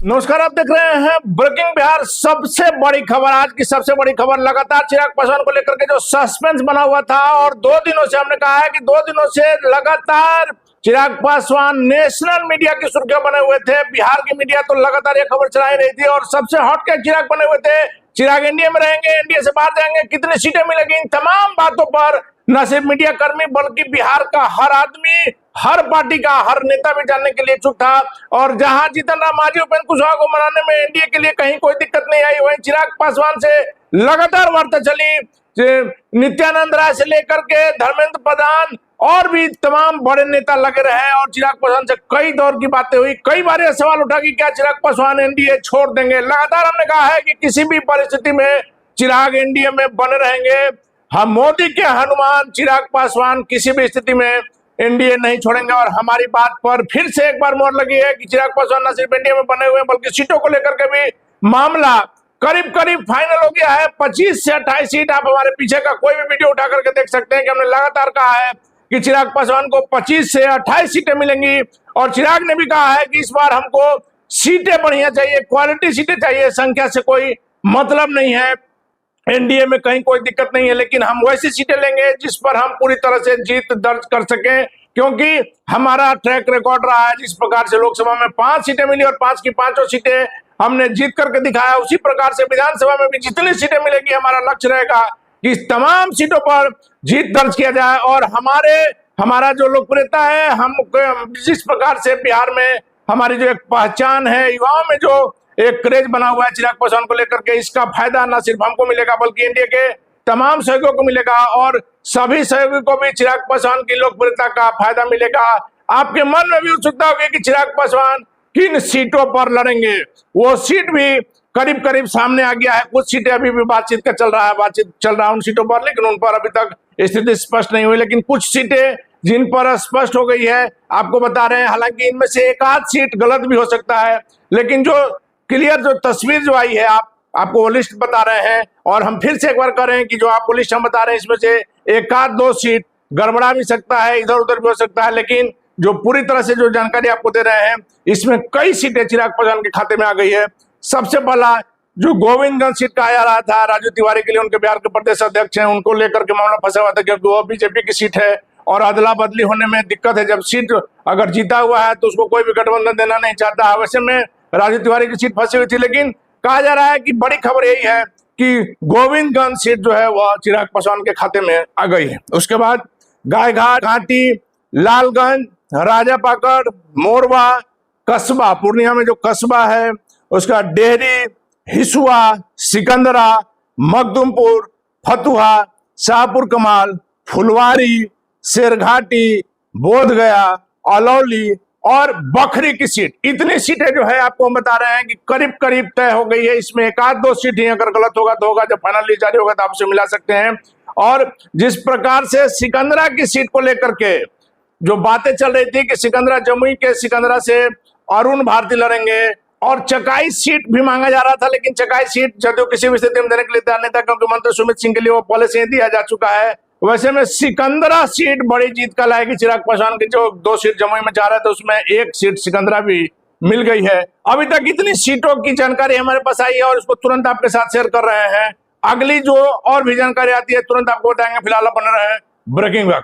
नमस्कार, आप देख रहे हैं ब्रेकिंग बिहार। सबसे बड़ी खबर, आज की सबसे बड़ी खबर, लगातार चिराग पासवान को लेकर के जो सस्पेंस बना हुआ था और 2 दिनों से हमने कहा है कि 2 दिनों से लगातार चिराग पासवान नेशनल मीडिया की सुर्खियां बने हुए थे। बिहार की मीडिया तो लगातार ये खबर चलाई रही थी और सबसे हॉट के चिराग बने हुए थे। चिराग एनडीए में रहेंगे, एनडीए से बाहर जाएंगे, कितनी सीटें मिलेगी, इन तमाम बातों पर न सिर्फ मीडिया कर्मी बल्कि बिहार का हर आदमी, हर पार्टी का हर नेता भी जानने के लिए इच्छुक था। और जहां जीतन राम मांझी, उपेंद्र कुशवाहा को मनाने में एनडीए के लिए कहीं कोई दिक्कत नहीं आई, वहीं चिराग पासवान से लगातार वार्ता चली। नित्यानंद राय से लेकर के धर्मेंद्र प्रधान और भी तमाम बड़े नेता लगे रहे और चिराग पासवान से कई दौर की बातें हुई। कई बार यह सवाल उठा कि क्या चिराग पासवान एनडीए छोड़ देंगे। लगातार हमने कहा है कि किसी भी परिस्थिति में चिराग एनडीए में बने रहेंगे। हम मोदी के हनुमान चिराग पासवान किसी भी स्थिति में एनडीए नहीं छोड़ेंगे। और हमारी बात पर फिर से एक बार मोहर लगी है कि चिराग पासवान न सिर्फ एनडीए में बने हुए हैं बल्कि सीटों को लेकर के भी मामला करीब करीब फाइनल हो गया है। 25 से 28 सीट, आप हमारे पीछे का कोई भी वीडियो उठा करके देख सकते हैं कि हमने लगातार कहा है कि चिराग पासवान को 25 से 28 सीटें मिलेंगी। और चिराग ने भी कहा है कि इस बार हमको सीटें बढ़िया चाहिए, क्वालिटी सीटें चाहिए, संख्या से कोई मतलब नहीं है, एनडीए में कहीं कोई दिक्कत नहीं है, लेकिन हम वैसी सीटें लेंगे जिस पर हम पूरी तरह से जीत दर्ज कर सकें। क्योंकि हमारा ट्रैक रिकॉर्ड रहा है, जिस प्रकार से लोकसभा में 5 सीटें मिली और 5 की 5 सीटें हमने जीत करके दिखाया, उसी प्रकार से विधानसभा में भी जितनी सीटें मिलेगी हमारा लक्ष्य रहेगा कि तमाम सीटों पर जीत दर्ज किया जाए। और हमारा जो लोकप्रियता है, हम जिस प्रकार से बिहार में हमारी जो एक पहचान है, युवाओं में जो एक क्रेज बना हुआ है चिराग पासवान को लेकर के, इसका फायदा न सिर्फ हमको मिलेगा बल्कि एनडीए के तमाम सहयोगियों को मिलेगा और सभी सहयोगियों को भी चिराग पासवान की लोकप्रियता का फायदा मिलेगा। आपके मन में भी उत्सुकता होगी कि चिराग पासवान किन सीटों पर लड़ेंगे। वो सीट भी करीब करीब सामने आ गया है। कुछ सीटें अभी भी बातचीत चल रहा है उन सीटों पर, लेकिन उन पर अभी तक स्थिति स्पष्ट नहीं हुई। लेकिन कुछ सीटें जिन पर स्पष्ट हो गई है आपको बता रहे हैं। हालांकि इनमें से एक आध सीट गलत भी हो सकता है, लेकिन जो क्लियर जो तस्वीर जो आई है आपको वो लिस्ट बता रहे हैं। और हम फिर से एक बार कह रहे हैं कि जो आपको लिस्ट हम बता रहे हैं इसमें से एक आध 2 सीट गड़बड़ा भी सकता है, इधर उधर भी हो सकता है, लेकिन जो पूरी तरह से जो जानकारी आपको दे रहे हैं इसमें कई सीटें चिराग पासवान के खाते में आ गई है। सबसे पहला जो गोविंदगंज सीट का आया रहा था राजू तिवारी के लिए, उनके बिहार के प्रदेश अध्यक्ष हैं, उनको लेकर के मामला फंसा हुआ था क्योंकि वो बीजेपी की सीट है और अदला बदली होने में दिक्कत है। जब सीट अगर जीता हुआ है तो उसको कोई भी गठबंधन देना नहीं चाहता है। वैसे में राजू तिवारी की सीट फंसी हुई थी, लेकिन कहा जा रहा है कि बड़ी खबर यही है कि गोविंदगंज सीट जो है वह चिराग पासवान के खाते में आ गई है। उसके बाद गायघाट, घाटी, लालगंज, राजापाकड़, मोरवा, कस्बा, पूर्णिया में जो कस्बा है, उसका डेहरी, हिसुआ, सिकंदरा, मखदुमपुर, फतुहा, शाहपुर कमाल, फुलवारी, शेरघाटी, बोधगया, अलौली और बखरी की सीट। इतनी सीटें जो है आपको हम बता रहे हैं कि करीब करीब तय हो गई है। इसमें एक आध 2 सीट ही अगर गलत होगा तो होगा, जब फाइनल लिस्ट जारी होगा तो आपसे मिला सकते हैं। और जिस प्रकार से सिकंदरा की सीट को लेकर के जो बातें चल रही थी कि सिकंदरा, जमुई के सिकंदरा से अरुण भारती लड़ेंगे और चकाई सीट भी मांगा जा रहा था, लेकिन चकाई सीट जदयू किसी भी स्थिति में देने के लिए तैयार नहीं था क्योंकि मंत्री सुमित सिंह के लिए वो पहले से दिया जा चुका है। वैसे में सिकंदरा सीट बड़ी जीत का लाएगी चिराग पासवान की। जो 2 सीट जमुई में जा रहे थे उसमें 1 सीट सिकंदरा भी मिल गई है। अभी तक इतनी सीटों की जानकारी हमारे पास आई है और इसको तुरंत आपके साथ शेयर कर रहे हैं। अगली जो और भी जानकारी आती है तुरंत आपको बताएंगे। फिलहाल बने रहे ब्रेकिंग बिहार।